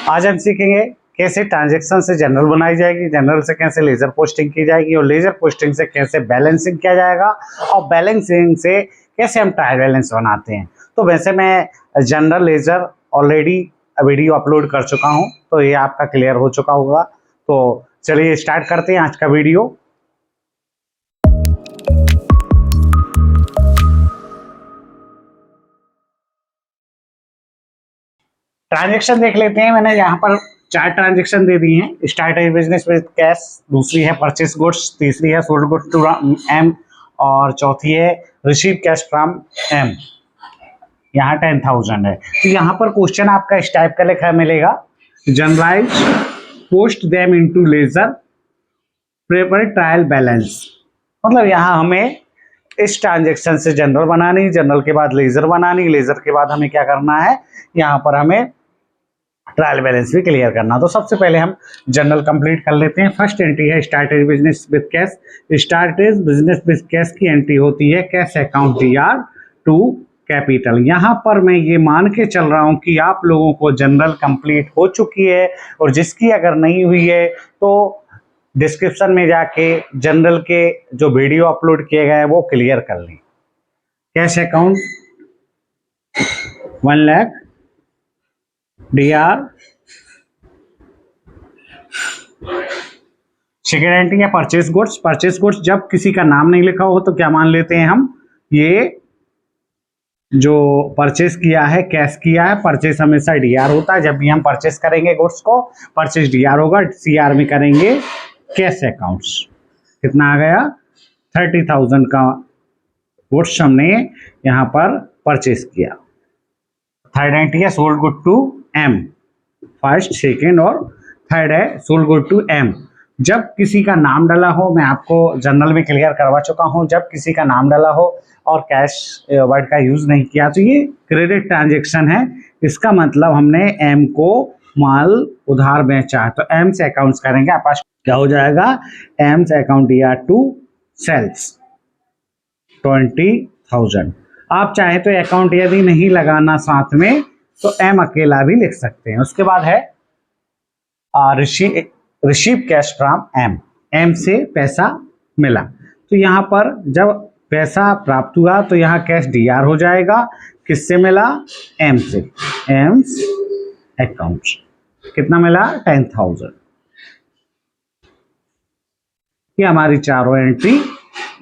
आज हम सीखेंगे कैसे ट्रांजैक्शन से जनरल बनाई जाएगी, जनरल से कैसे लेजर पोस्टिंग की जाएगी और लेजर पोस्टिंग से कैसे बैलेंसिंग किया जाएगा और बैलेंसिंग से कैसे हम ट्रायल बैलेंस बनाते हैं। तो वैसे मैं general ledger already video upload कर चुका हूं, तो ये आपका क्लियर हो चुका होगा। तो चलिए स्टार्ट करते हैं आज का वीडियो। ट्रांजैक्शन देख लेते हैं। मैंने यहाँ पर 4 ट्रांजैक्शन दे दी हैं। स्टार्ट है बिजनेस विद कैश, दूसरी है परचेस गुड्स, तीसरी है सोल्ड गुड्स टू एम और चौथी है रिसीव कैश फ्रॉम एम। यहाँ 10,000 है। तो यहाँ पर क्वेश्चन आपका इस टाइप का लिखा मिलेगा, journalise post them into ledger prepare trial balance. मतलब यहाँ हमें इस ट्रांजैक्शन से जनरल बनानी, जनरल के बाद लेजर बनानी, लेजर के बाद हमें क्या करना है, यहाँ पर हमें ट्रायल बैलेंस भी क्लियर करना। तो सबसे पहले हम जनरल कंप्लीट कर लेते हैं। फर्स्ट एंट्री है start is business with cash. Start is business with cash की एंट्री होती है cash account DR to capital. यहाँ पर मैं ये मान के चल रहा हूँ कि आप लोगों को जनरल कंप्लीट हो चुकी है, और जिसकी अगर नहीं हुई है तो डिस्क्रिप्शन में जाके जनरल के जो वीडियो अपलोड किए गए हैं वो क्लियर कर लें। Cash account 1 lakh DR। Second entry है परचेस गुड्स। परचेस गुड्स जब किसी का नाम नहीं लिखा हो तो क्या मान लेते हैं हम, ये जो परचेस किया है कैश किया है। परचेस हमेशा DR होता है। जब भी हम परचेस करेंगे गुड्स को, परचेस DR होगा। CR में करेंगे कैश अकाउंट्स। कितना आ गया, 30,000 का गुड्स हमने यहाँ पर परचेस किया। थर्ड एंट्री है sold good to M। First, second और थर्ड है सोल्ड गुड टू M। जब किसी का नाम डाला हो, मैं आपको जनरल में क्लियर करवा चुका हूं, जब किसी का नाम डाला हो और कैश वर्ड का यूज नहीं किया तो ये क्रेडिट ट्रांजैक्शन है। इसका मतलब हमने M को माल उधार बेचा है, तो M से अकाउंट्स करेंगे। आपके पास क्या हो जाएगा, M से अकाउंट DR टू सेल्स 20,000। आप चाहे तो अकाउंट यदि नहीं लगाना साथ में तो M अकेला भी लिख सकते हैं। उसके बाद है रिसीव कैश फ्रॉम M से पैसा मिला। तो यहाँ पर जब पैसा प्राप्त हुआ तो यहाँ कैश DR हो जाएगा। किससे मिला, M से। M अकाउंट कितना मिला, 10,000। ये हमारी चारों एंट्री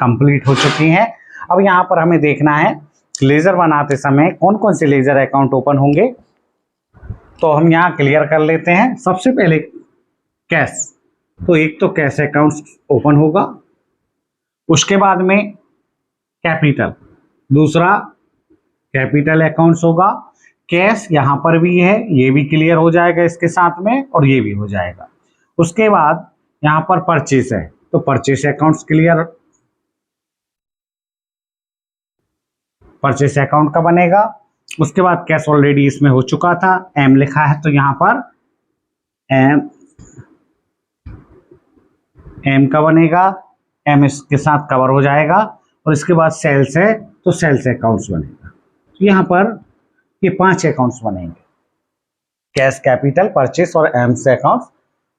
कंप्लीट हो चुकी हैं। अब यहाँ पर हमें देखना है लेजर बनाते समय कौन कौन से लेजर अकाउंट ओपन होंगे, तो हम यहाँ क्लियर कर लेते हैं। सबसे पहले कैश, तो एक तो कैश अकाउंट ओपन होगा, उसके बाद में कैपिटल, दूसरा कैपिटल अकाउंट्स होगा। कैश यहाँ पर भी है, ये भी क्लियर हो जाएगा इसके साथ में, और ये भी हो जाएगा। उसके बाद यहाँ पर परचेस है, तो purchase accounts clear. Purchase account का बनेगा। उसके बाद कैश ऑलरेडी इसमें हो चुका था, M लिखा है तो यहाँ पर M का बनेगा। M इसके साथ कवर हो जाएगा। और इसके बाद सेल्स है तो सेल्स अकाउंट्स बनेगा। तो यहाँ पर ये 5 अकाउंट्स बनेंगे, कैश, कैपिटल, परचेस और M से अकाउंट्स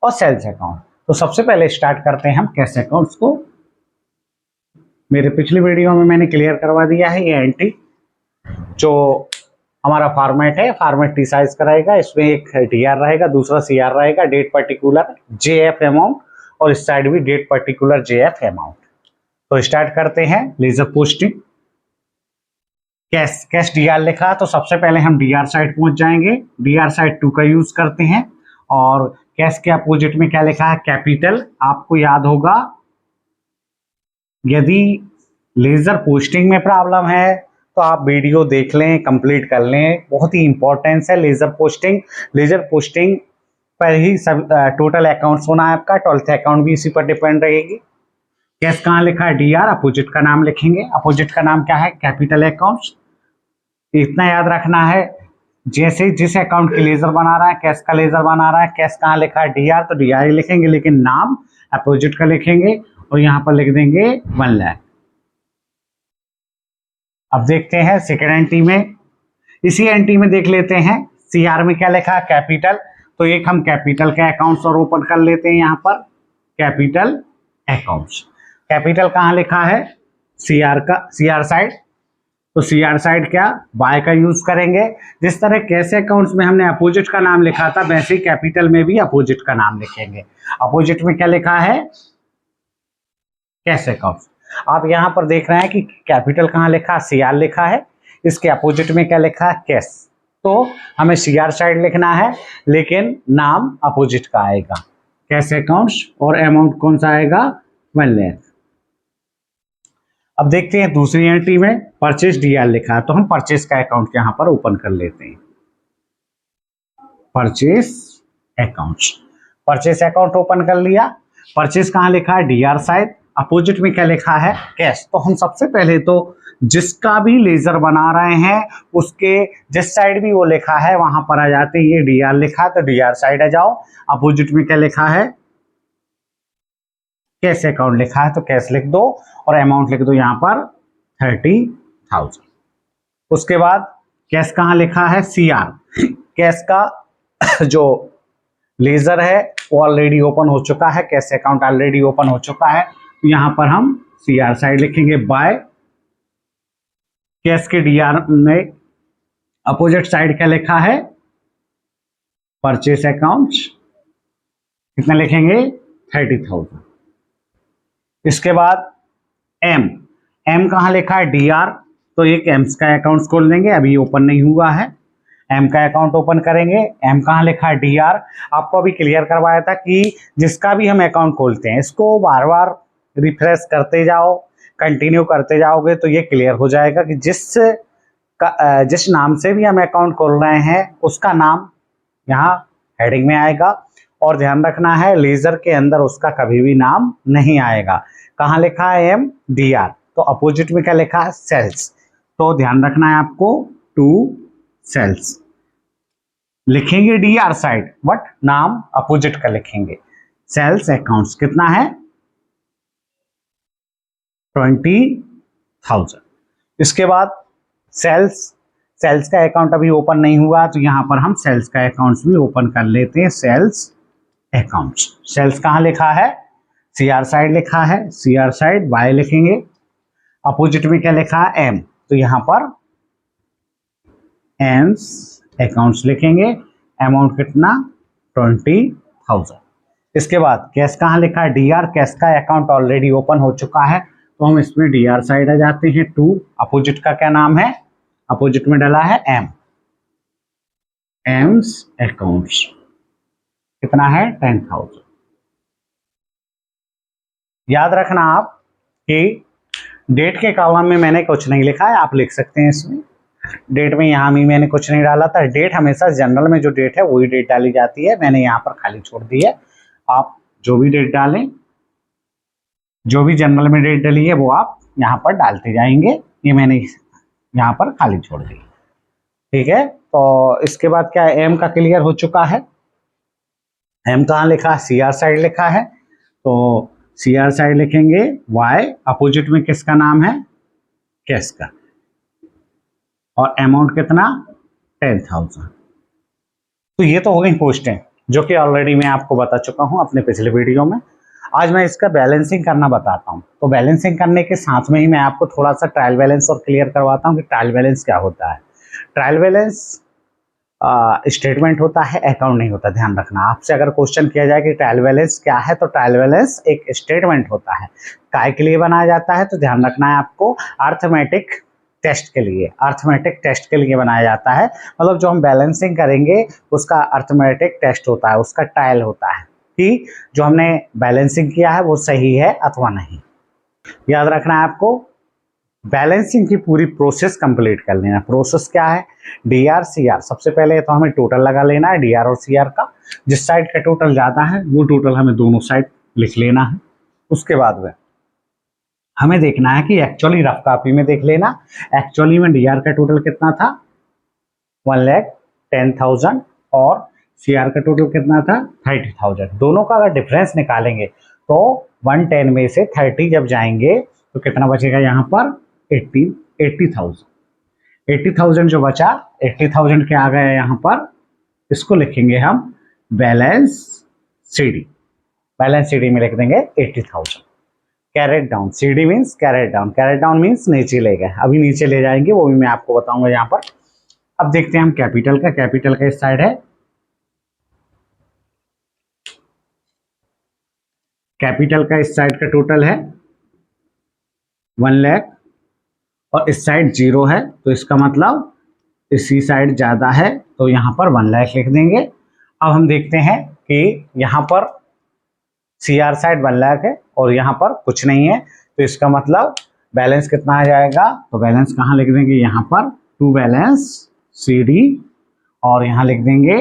और सेल्स अकाउंट। तो सबसे पहले स्टार्ट करते हैं हम कैश अकाउंट्स को। मेरे पिछली वीडियो में मैंने क्लियर करवा दिया है। ये एंट्री जो हमारा फॉर्मेट है, फॉर्मेट T साइज का रहेगा। इसमें एक DR रहेगा, दूसरा CR रहेगा, डेट पर्टिकुलर JF अमाउंट, और इस साइड भी डेट पर्टिकुलर JF अमाउंट। तो स्टार्ट करते हैं लेजर पोस्टिंग। कैश DR लिखा, तो सबसे पहले हम DR साइड पहुंच जाएंगे। DR साइड 2 का यूज करते हैं। और कैश के अपोजिट में क्या लिखा है, कैपिटल। आपको याद होगा, यदि लेजर पोस्टिंग में प्रॉब्लम है तो आप वीडियो देख लें, कंप्लीट कर लें। बहुत ही इंपॉर्टेंस है लेजर पोस्टिंग। लेजर पोस्टिंग पर ही सब टोटल अकाउंट्स होना है आपका, 12th अकाउंट भी इसी पर डिपेंड रहेगी। कैश कहाँ लिखा है, DR, अपोजिट का नाम लिखेंगे। अपोजिट का नाम क्या है, कैपिटल अकाउंट्स। इतना याद रखना है, जैसे जिस अकाउंट की लेजर बना रहा है, कैश का लेजर बना रहा है, कैश कहाँ लिखा है, DR, तो DR ही लिखेंगे, लेकिन नाम अपोजिट का लिखेंगे और यहाँ पर लिख देंगे 1 लाख। अब देखते हैं सेकेंड एंट्री में। इसी एंट्री में देख लेते हैं CR में क्या लिखा है, कैपिटल। तो एक हम कैपिटल का अकाउंट्स और ओपन कर लेते हैं यहाँ पर, कैपिटल अकाउंट्स। कैपिटल कहाँ लिखा है, सीआर का, सीआर साइड, तो सीआर साइड क्या, बाय का यूज करेंगे। जिस तरह कैश अकाउंट्स में हमने अपोजिट का नाम लिखा था, वैसे ही कैपिटल में भी अपोजिट का नाम लिखेंगे। अपोजिट में क्या लिखा है, कैश अकाउंट्स। आप यहाँ पर देख रहे हैं कि कैपिटल कहाँ लिखा है, सीआर लिखा है, इसके अपोजिट में क्या लिखा है, कैश। तो हमें सीआर साइड लिखना है, लेकिन नाम अपोजिट का आएगा, कैश अकाउंट्स, और अमाउंट कौन सा आएगा, 1 लाख। अब देखते हैं दूसरी एंट्री में परचेज डीआर लिखा है, तो हम परचेज का अकाउंट यहाँ पर ओपन कर लेते हैं, purchase accounts. Purchase account open कर लिया। परचेज कहाँ लिखा है, डीआर साइड, अपोजिट में क्या लिखा है, कैश। तो हम सबसे पहले तो जिसका भी लेजर बना रहे हैं उसके जिस साइड भी वो लिखा है वहां पर आ जाते हैं। ये डीआर लिखा है तो डीआर साइड आ जाओ। अपोजिट में क्या लिखा है, कैश अकाउंट लिखा है तो कैश लिख दो, और अमाउंट लिख दो यहाँ पर 30,000। उसके बाद कैश कहाँ लिखा है, सीआर। कैश का जो लेजर है वो ऑलरेडी ओपन हो चुका है, कैश अकाउंट ऑलरेडी ओपन हो चुका है, तो यहाँ पर हम सीआर साइड लिखेंगे बाय। कैश के डीआर में अपोजिट साइड क्या लिखा है, परचेस अकाउंट, कितना लिखेंगे, 30,000। इसके बाद एम, एम कहाँ लिखा है, डीआर, तो एक एम्स का अकाउंट खोल लेंगे, अभी ओपन नहीं हुआ है, एम का अकाउंट ओपन करेंगे। एम कहाँ लिखा है, डीआर। आपको अभी क्लियर करवाया था कि जिसका भी हम अकाउंट खोलते हैं इसको बार बार रिफ्रेश करते जाओ, कंटिन्यू करते जाओगे तो ये क्लियर हो जाएगा कि जिस नाम से भी हम अकाउंट खोल रहे हैं उसका नाम यहाँ हेडिंग में आएगा। और ध्यान रखना है लेजर के अंदर उसका कभी भी नाम नहीं आएगा। कहाँ लिखा है, एम, डीआर, तो अपोजिट में क्या लिखा है, सेल्स, तो ध्यान रखना है आपको, टू सेल्स लिखेंगे डीआर साइड, बट नाम अपोजिट का लिखेंगे। सेल्स अकाउंट्स कितना है, 20,000। इसके बाद सेल्स, सेल्स का अकाउंट अभी ओपन नहीं हुआ तो यहाँ पर हम सेल्स का अकाउंट्स भी ओपन कर लेते हैं, सेल्स अकाउंट्स। सेल्स कहाँ लिखा है, सीआर साइड लिखा है, सीआर साइड बाय लिखेंगे। अपोजिट में क्या लिखा है, एम, तो यहाँ पर एम्स अकाउंट्स लिखेंगे, अमाउंट कितना, 20,000। इसके बाद कैश कहाँ लिखा है, डीआर, कैश का अकाउंट ऑलरेडी ओपन हो चुका है तो हम इसमें डीआर साइड आ जाते हैं, टू। अपोजिट का क्या नाम है, अपोजिट में डाला है एम, एम्स अकाउंट्स, कितना है, 10,000। याद रखना आप कि डेट के कॉलम में मैंने कुछ नहीं लिखा है, आप लिख सकते हैं इसमें। डेट में यहाँ भी मैंने कुछ नहीं डाला था। डेट हमेशा जनरल में जो डेट है वही डेट डाली जाती है, मैंने यहाँ पर खाली छोड़ दी है। आप जो भी डेट डालें, जो भी जनरल में डेट डली है वो आप यहाँ पर डालते जाएंगे, ये मैंने यहाँ पर खाली छोड़ दी, ठीक है। तो इसके बाद क्या है, एम का क्लियर हो चुका है। एम कहाँ लिखा है, सीआर साइड लिखा है तो सीआर साइड लिखेंगे वाई। अपोजिट में किसका नाम है, कैश का, और अमाउंट कितना, 10,000। तो ये तो हो गई पोस्टें जो कि ऑलरेडी मैं आपको बता चुका हूँ अपने पिछले वीडियो में। आज मैं इसका बैलेंसिंग करना बताता हूँ। तो बैलेंसिंग करने के साथ में ही मैं आपको थोड़ा सा ट्रायल बैलेंस और क्लियर करवाता हूँ कि ट्रायल बैलेंस क्या होता है। ट्रायल बैलेंस स्टेटमेंट होता है, अकाउंट नहीं होता, ध्यान रखना। आपसे अगर क्वेश्चन किया जाए कि ट्रायल बैलेंस क्या है, तो ट्रायल बैलेंस एक स्टेटमेंट होता है। काय के लिए बनाया जाता है, तो ध्यान रखना है आपको, अर्थमेटिक टेस्ट के लिए, अर्थमेटिक टेस्ट के लिए बनाया जाता है। मतलब जो हम बैलेंसिंग करेंगे उसका अर्थमेटिक टेस्ट होता है, उसका ट्रायल होता है कि जो हमने बैलेंसिंग किया है वो सही है अथवा नहीं। याद रखना है आपको, बैलेंसिंग की पूरी प्रोसेस कंप्लीट कर लेना। प्रोसेस क्या है, डीआर सीआर, सबसे पहले तो हमें टोटल लगा लेना है डीआर और सीआर का। जिस साइड का टोटल ज़्यादा है वो टोटल हमें दोनों साइड लिख लेना है। उसके बाद में हमें देखना है कि एक्चुअली रफ कॉपी में देख लेना, एक्चुअली में डीआर का टोटल कितना था, 1,10,000, और सीआर का टोटल कितना था, 30,000। दोनों का अगर डिफरेंस निकालेंगे तो 110 में से 30 जब जाएंगे तो कितना बचेगा यहाँ पर, 80,000। 80,000 जो बचा, 80,000 क्या आ गया यहाँ पर, इसको लिखेंगे हम बैलेंस सीडी, बैलेंस सीडी में लिख देंगे 80,000। Carried down, CD means carried down, carried down means नीचे ले गए, अभी नीचे ले जाएंगे वो भी मैं आपको बताऊंगा यहाँ पर। अब देखते हैं हम कैपिटल का, कैपिटल का इस साइड है, कैपिटल का इस साइड का टोटल है 1 लाख और इस साइड 0 है, तो इसका मतलब इसी साइड ज्यादा है, तो यहाँ पर 1 लाख लिख देंगे। अब हम देखते हैं कि यहाँ पर CR साइड 1 लाख है और यहाँ पर कुछ नहीं है, तो इसका मतलब बैलेंस कितना आ जाएगा, तो बैलेंस कहाँ लिख देंगे, यहाँ पर टू बैलेंस CD और यहाँ लिख देंगे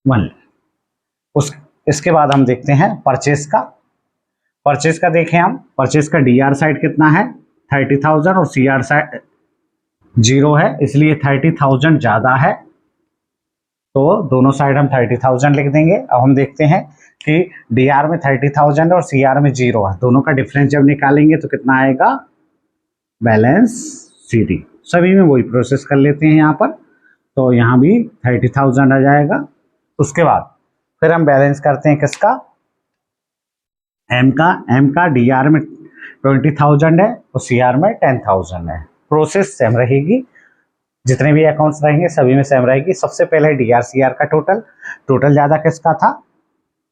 1 लाख। इसके बाद हम देखते हैं परचेस का, परचेस का देखें हम, परचेस का DR साइड कितना है 30,000 और CR साइड 0 है, इसलिए 30,000 ज्यादा है, तो दोनों साइड हम 30,000 लिख देंगे। अब हम देखते हैं कि DR में 30,000 है और CR में 0 है, दोनों का डिफरेंस जब निकालेंगे तो कितना आएगा, बैलेंस CD। सभी में वही प्रोसेस कर लेते हैं यहाँ पर, तो यहाँ भी 30,000 आ जाएगा। उसके बाद फिर हम बैलेंस करते हैं किसका, M का DR में 20,000 है और CR में 10,000 है। प्रोसेस सेम रहेगी, जितने भी अकाउंट्स रहेंगे सभी में सेम रहेगी। सबसे पहले DR CR का टोटल ज्यादा किसका था,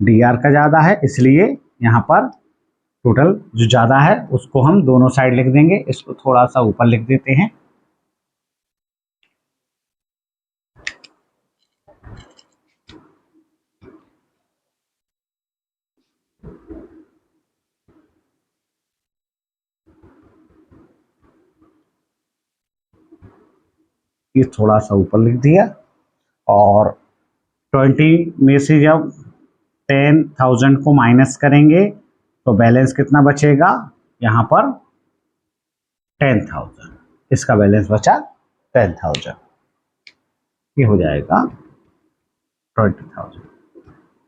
DR का ज्यादा है, इसलिए यहाँ पर टोटल जो ज्यादा है उसको हम दोनों साइड लिख देंगे। इसको थोड़ा सा ऊपर लिख देते हैं, ये थोड़ा सा ऊपर लिख दिया। और 20 में से जब 10,000 को माइनस करेंगे तो बैलेंस कितना बचेगा, यहाँ पर 10,000, इसका बैलेंस बचा 10,000, ये हो जाएगा 20,000,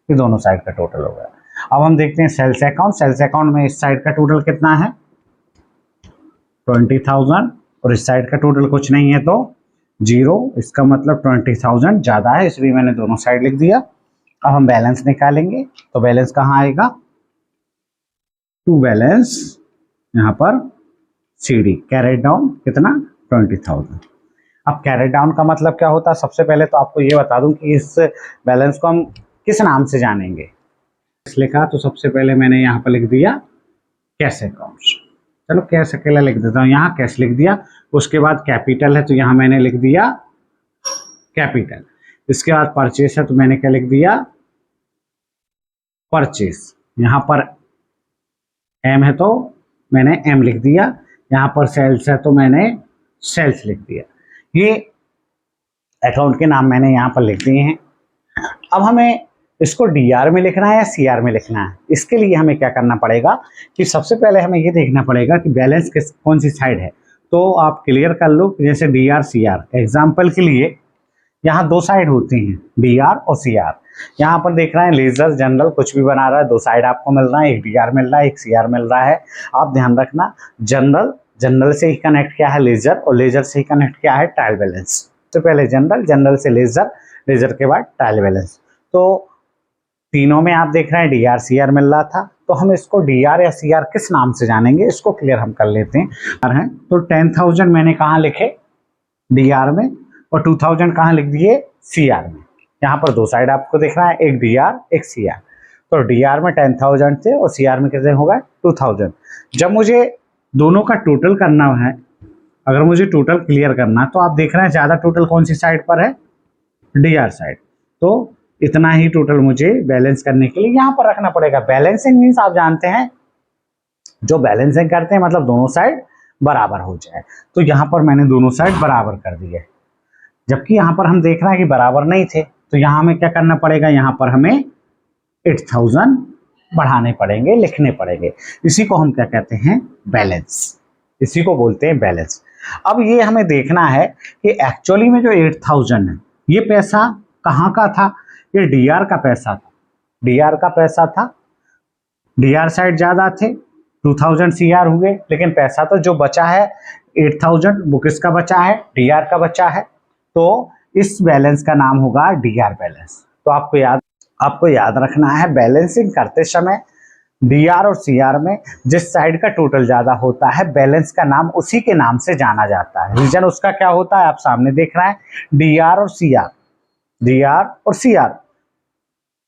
ये दोनों साइड का टोटल हो गया। अब हम देखते हैं सेल्स अकाउंट, सेल्स अकाउंट में इस साइड का टोटल कितना है 20,000 और इस साइड का टोटल कुछ नहीं है तो 0, इसका मतलब 20,000 ज्यादा है, इसलिए मैंने दोनों साइड लिख दिया। अब हम बैलेंस निकालेंगे तो बैलेंस कहाँ आएगा, टू बैलेंस यहाँ पर CD, कैरेट डाउन कितना 20,000। अब कैरेट डाउन का मतलब क्या होता है, सबसे पहले तो आपको ये बता दूं कि इस बैलेंस को हम किस नाम से जानेंगे। लिखा तो सबसे पहले मैंने यहाँ पर लिख दिया कैश अकाउंट्स, चलो कैश अकेला लिख देता हूँ, यहाँ कैश लिख दिया। उसके बाद कैपिटल है तो यहाँ मैंने लिख दिया कैपिटल। इसके बाद परचेस है तो मैंने क्या लिख दिया, परचेस। यहाँ पर M है तो मैंने M लिख दिया, यहाँ पर सेल्स है तो मैंने सेल्स लिख दिया। ये अकाउंट के नाम मैंने यहाँ पर लिख दिए हैं। अब हमें इसको DR में लिखना है या CR में लिखना है, इसके लिए हमें क्या करना पड़ेगा कि सबसे पहले हमें ये देखना पड़ेगा कि बैलेंस कौन सी साइड है। तो आप क्लियर कर लो, जैसे DR CR एग्जाम्पल के लिए यहाँ 2 साइड होती हैं, DR और CR। यहाँ पर देख रहे हैं लेजर जनरल कुछ भी बना रहा है, 2 साइड आपको मिल रहा है, एक DR मिल रहा है, एक CR मिल रहा है। आप ध्यान रखना, जनरल से ही कनेक्ट किया है लेजर और लेजर से ही कनेक्ट किया है ट्रायल बैलेंस। तो पहले जनरल से लेजर, लेजर के बाद ट्रायल बैलेंस। तो तीनों में आप देख रहे हैं DR CR मिल रहा था, तो हम इसको DR या CR किस नाम से जानेंगे, इसको क्लियर हम कर लेते हैं। तो 10,000 मैंने कहाँ लिखे DR में और 2,000 कहाँ लिख दिए CR में। यहाँ पर 2 साइड आपको दिख रहा है, एक DR एक CR। तो DR में 10,000 थे और CR में कितने होगा 2,000। जब मुझे दोनों का टोटल करना है, अगर मुझे टोटल क्लियर करना, तो आप देख रहे हैं ज्यादा टोटल कौन सी साइड पर है, DR साइड। तो इतना ही टोटल मुझे बैलेंस करने के लिए यहाँ पर रखना पड़ेगा। बैलेंसिंग मीन्स आप जानते हैं, जो बैलेंसिंग करते हैं मतलब दोनों साइड बराबर हो जाए। तो यहाँ पर मैंने दोनों साइड बराबर कर दिए, जबकि यहाँ पर हम देख रहे हैं कि बराबर नहीं थे, तो यहाँ हमें क्या करना पड़ेगा, यहाँ पर हमें 8,000 बढ़ाने पड़ेंगे, लिखने पड़ेंगे। इसी को हम क्या कहते हैं, बैलेंस, इसी को बोलते हैं बैलेंस। अब ये हमें देखना है कि एक्चुअली में जो 8,000 है ये पैसा कहाँ का था, ये DR का पैसा था, DR का पैसा था। DR साइड ज्यादा थे, 2,000 CR हुए, लेकिन पैसा तो जो बचा है 8,000 वो किसका बचा है, DR का बचा है। तो इस बैलेंस का नाम होगा डीआर बैलेंस। तो आपको याद रखना है, बैलेंसिंग करते समय डीआर और सीआर में जिस साइड का टोटल ज्यादा होता है बैलेंस का नाम उसी के नाम से जाना जाता है। रीजन उसका क्या होता है आप सामने देख रहे हैं, डीआर और सीआर, डीआर और सीआर।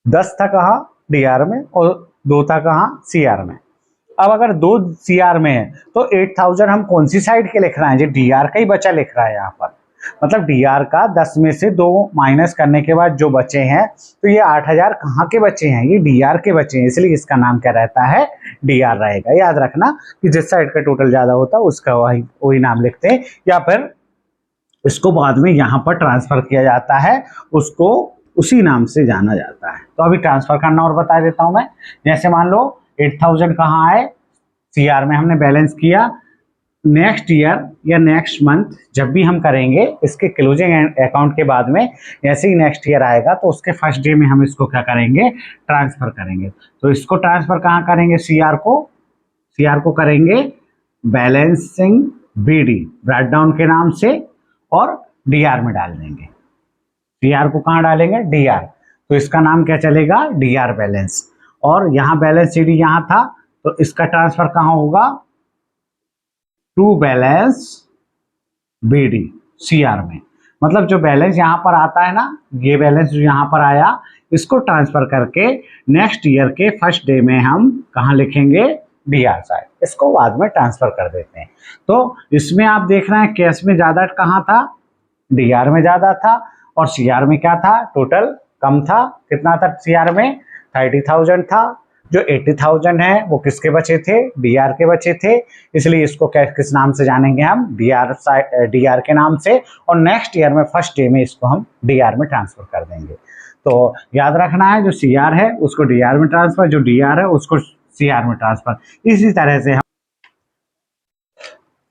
10 था कहाँ डीआर में और 2 था कहाँ सीआर में। अब अगर 2 सीआर में है तो 8000 हम कौन सी साइड के लिख रहे हैं, जो डीआर का ही बचा लिख रहा है यहाँ पर। मतलब डीआर का 10 में से 2 माइनस करने के बाद जो बचे हैं, तो ये 8000 कहाँ के बचे हैं, ये डीआर के बचे हैं, इसलिए इसका नाम क्या रहता है, डीआर रहेगा। याद रखना कि जिस साइड का टोटल ज्यादा होता है उसका वही नाम लिखते हैं, या फिर इसको बाद में यहाँ पर ट्रांसफर किया जाता है, उसको उसी नाम से जाना जाता है। तो अभी ट्रांसफर करना और बता देता हूं मैं। जैसे मान लो 8000 कहाँ आए, सीआर में हमने बैलेंस किया। नेक्स्ट ईयर या नेक्स्ट मंथ जब भी हम करेंगे इसके क्लोजिंग अकाउंट के बाद में, जैसे ही नेक्स्ट ईयर आएगा तो उसके फर्स्ट डे में हम इसको क्या करेंगे, ट्रांसफर करेंगे। तो इसको ट्रांसफर कहाँ करेंगे, सीआर को करेंगे बैलेंसिंग बीडी ब्रेक डाउन के नाम से और डीआर में डाल देंगे। डीआर को कहाँ डालेंगे, डीआर, तो इसका नाम क्या चलेगा, डीआर बैलेंस। और यहाँ बैलेंस सीडी यहाँ था तो इसका ट्रांसफर कहाँ होगा, टू बैलेंस बीडी सीआर में। मतलब जो बैलेंस यहाँ पर आता है ना, ये बैलेंस जो यहाँ पर आया इसको ट्रांसफर करके नेक्स्ट ईयर के फर्स्ट डे में हम कहाँ लिखेंगे, डीआर साइड, इसको बाद में ट्रांसफर कर देते हैं। तो इसमें आप देख रहे हैं कैश में ज्यादा कहाँ था, डीआर में ज्यादा था, और सीआर में क्या था, टोटल कम था। कितना था सीआर में, 30,000 था। जो 80,000 है वो किसके बचे थे, डीआर के बचे थे, इसलिए इसको किस नाम से जानेंगे हम, डीआर के नाम से। और नेक्स्ट ईयर में फर्स्ट डे में इसको हम डीआर में ट्रांसफर कर देंगे। तो याद रखना है, जो सीआर है उसको डीआर में ट्रांसफर, जो डीआर है उसको सीआर में ट्रांसफर। इसी तरह से हम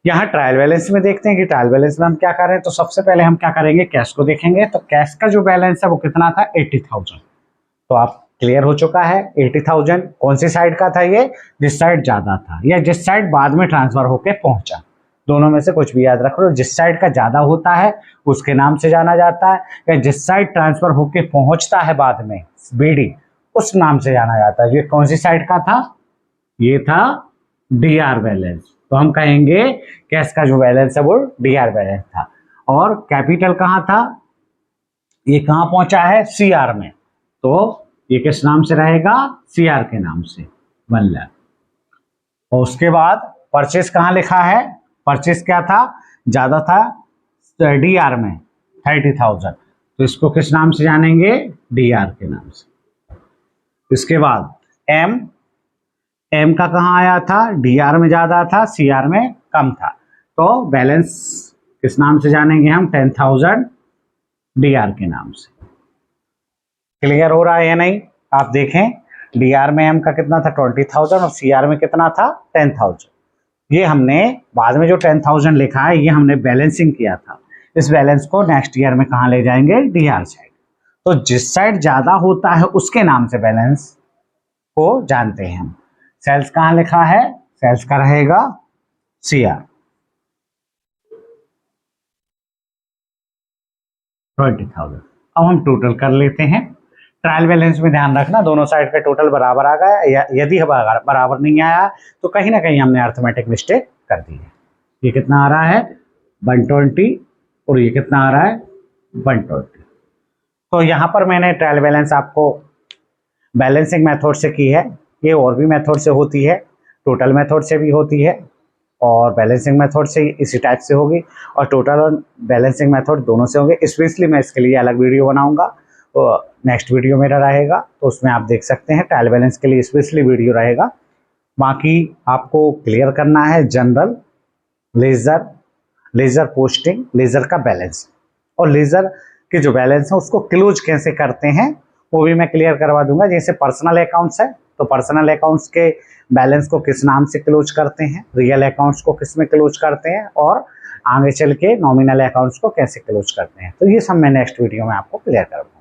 यहाँ ट्रायल बैलेंस में देखते हैं कि ट्रायल बैलेंस में हम क्या करें। तो सबसे पहले हम क्या करेंगे, कैश को देखेंगे। तो कैश का जो बैलेंस है वो कितना था, 80,000। तो आप क्लियर हो चुका है, 80,000 कौन सी साइड का था, ये जिस साइड ज्यादा था या जिस साइड बाद में ट्रांसफर होके पहुंचा, दोनों में से कुछ भी याद रख लो। जिस साइड का ज्यादा होता है उसके नाम से जाना जाता है, या जिस साइड ट्रांसफर होके पहुंचता है बाद में बीडी, उस नाम से जाना जाता है। ये कौन सी साइड का था, ये था डीआर बैलेंस। तो हम कहेंगे कैश का जो बैलेंस है वो डीआर बैलेंस था। और कैपिटल कहाँ था, ये कहाँ पहुंचा है, सीआर में, तो ये किस नाम से रहेगा, सीआर के नाम से, 1 लाख। और उसके बाद परचेस कहाँ लिखा है, परचेस क्या था, ज्यादा था डीआर में 30,000, तो इसको किस नाम से जानेंगे, डीआर के नाम से। इसके बाद एम का कहाँ आया था, डीआर में ज्यादा था सीआर में कम था, तो बैलेंस किस नाम से जानेंगे हम, 10,000 डीआर के नाम से। क्लियर हो रहा है या नहीं, आप देखें डीआर में एम का कितना था 20,000 और सीआर में कितना था 10,000। ये हमने बाद में जो 10,000 लिखा है ये हमने बैलेंसिंग किया था। इस बैलेंस को नेक्स्ट ईयर में कहाँ ले जाएंगे, डीआर साइड। तो जिस साइड ज्यादा होता है उसके नाम से बैलेंस को जानते हैं हम। सेल्स कहाँ लिखा है, सेल्स का रहेगा सीआर 20,000। अब हम टोटल कर लेते हैं। ट्रायल बैलेंस में ध्यान रखना दोनों साइड का टोटल बराबर आ गया, यदि बराबर नहीं आया तो कहीं ना कहीं हमने अर्थमेटिक मिस्टेक कर दी है। ये कितना आ रहा है 120 और ये कितना आ रहा है 120। तो यहाँ पर मैंने ट्रायल बैलेंस आपको बैलेंसिंग मेथड से की है, ये और भी मेथड से होती है, टोटल मेथड से भी होती है और बैलेंसिंग मेथड से इसी टाइप से होगी, और टोटल और बैलेंसिंग मेथड दोनों से होंगे। स्पेशली मैं इसके लिए अलग वीडियो बनाऊंगा, तो नेक्स्ट वीडियो मेरा रहेगा, तो उसमें आप देख सकते हैं ट्रायल बैलेंस के लिए स्पेशली वीडियो रहेगा। बाकी आपको क्लियर करना है जनरल, लेजर पोस्टिंग, लेजर का बैलेंस, और लेजर के जो बैलेंस है उसको क्लोज कैसे करते हैं वो भी मैं क्लियर करवा दूंगा। जैसे पर्सनल अकाउंट्स है तो पर्सनल अकाउंट्स के बैलेंस को किस नाम से क्लोज करते हैं, रियल अकाउंट्स को किस में क्लोज करते हैं, और आगे चल के नॉमिनल अकाउंट्स को कैसे क्लोज करते हैं, तो ये सब मैं नेक्स्ट वीडियो में आपको क्लियर करूँगा।